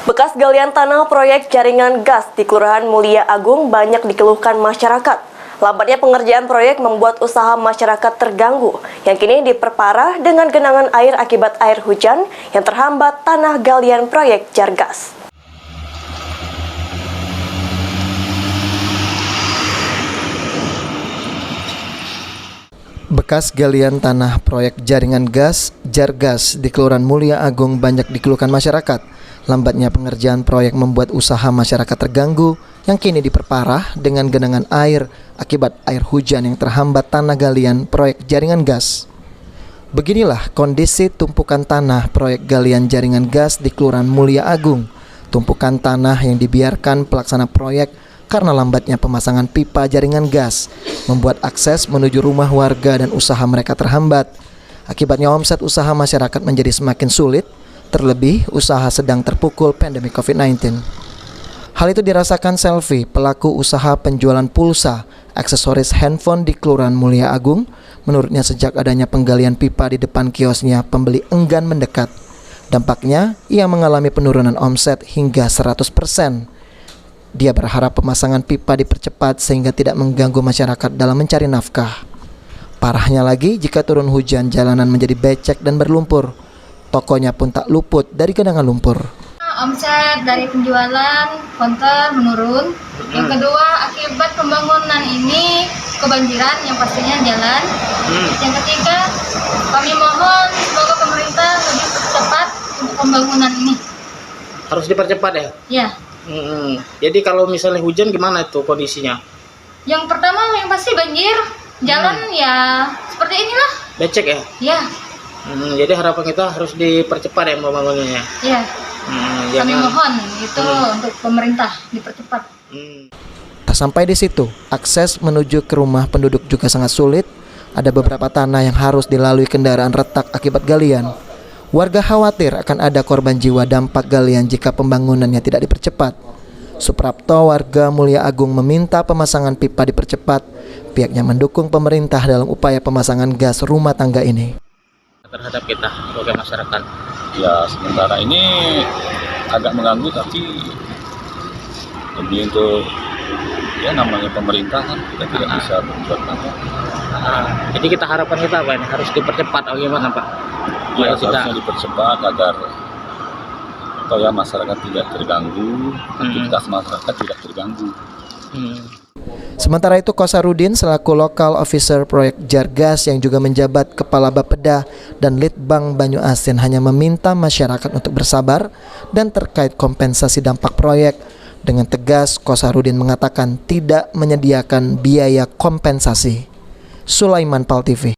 Bekas galian tanah proyek jaringan gas di Kelurahan Mulia Agung banyak dikeluhkan masyarakat. Lambatnya pengerjaan proyek membuat usaha masyarakat terganggu, yang kini diperparah dengan genangan air akibat air hujan yang terhambat tanah galian proyek Jargas. Bekas galian tanah proyek jaringan gas Jargas di Kelurahan Mulia Agung banyak dikeluhkan masyarakat. Lambatnya pengerjaan proyek membuat usaha masyarakat terganggu, yang kini diperparah dengan genangan air akibat air hujan yang terhambat tanah galian proyek jaringan gas. Beginilah kondisi tumpukan tanah proyek galian jaringan gas di Kelurahan Mulia Agung. Tumpukan tanah yang dibiarkan pelaksana proyek karena lambatnya pemasangan pipa jaringan gas membuat akses menuju rumah warga dan usaha mereka terhambat. Akibatnya omset usaha masyarakat menjadi semakin sulit, terlebih usaha sedang terpukul pandemi COVID-19. Hal itu dirasakan Selvi, pelaku usaha penjualan pulsa, aksesoris handphone di Kelurahan Mulia Agung. Menurutnya sejak adanya penggalian pipa di depan kiosnya, pembeli enggan mendekat. Dampaknya, ia mengalami penurunan omset hingga 100%. Dia berharap pemasangan pipa dipercepat sehingga tidak mengganggu masyarakat dalam mencari nafkah. Parahnya lagi, jika turun hujan, jalanan menjadi becek dan berlumpur. Tokonya pun tak luput dari genangan lumpur. Omset dari penjualan konter menurun. Yang kedua, akibat pembangunan ini kebanjiran yang pastinya jalan. Yang ketiga, kami mohon semoga pemerintah lebih cepat untuk pembangunan ini. Harus dipercepat ya? Ya. Jadi kalau misalnya hujan gimana itu kondisinya? Yang pertama yang pasti banjir, jalan ya seperti inilah. Becek ya? Ya. Jadi harapan kita harus dipercepat ya pembangunannya. Iya. Kami mohon itu untuk pemerintah dipercepat. Tak sampai di situ, akses menuju ke rumah penduduk juga sangat sulit. Ada beberapa tanah yang harus dilalui kendaraan retak akibat galian. Warga khawatir akan ada korban jiwa dampak galian jika pembangunannya tidak dipercepat. Suprapto, warga Mulia Agung, meminta pemasangan pipa dipercepat. Pihaknya mendukung pemerintah dalam upaya pemasangan gas rumah tangga ini. Terhadap kita sebagai masyarakat. Ya, sementara ini agak mengganggu, tapi lebih untuk ya namanya pemerintah kan, kita tidak bisa berbuat apa. Jadi kita harapan kita apa ini? Harus dipercepat atau gimana Pak? Ya, seharusnya dipercepat agar masyarakat tidak terganggu, aktivitas masyarakat tidak terganggu. Sementara itu, Kosarudin selaku lokal officer proyek Jargas yang juga menjabat Kepala Bapeda dan Litbang Banyu Asin hanya meminta masyarakat untuk bersabar dan terkait kompensasi dampak proyek. Dengan tegas, Kosarudin mengatakan tidak menyediakan biaya kompensasi. Sulaiman Pal TV.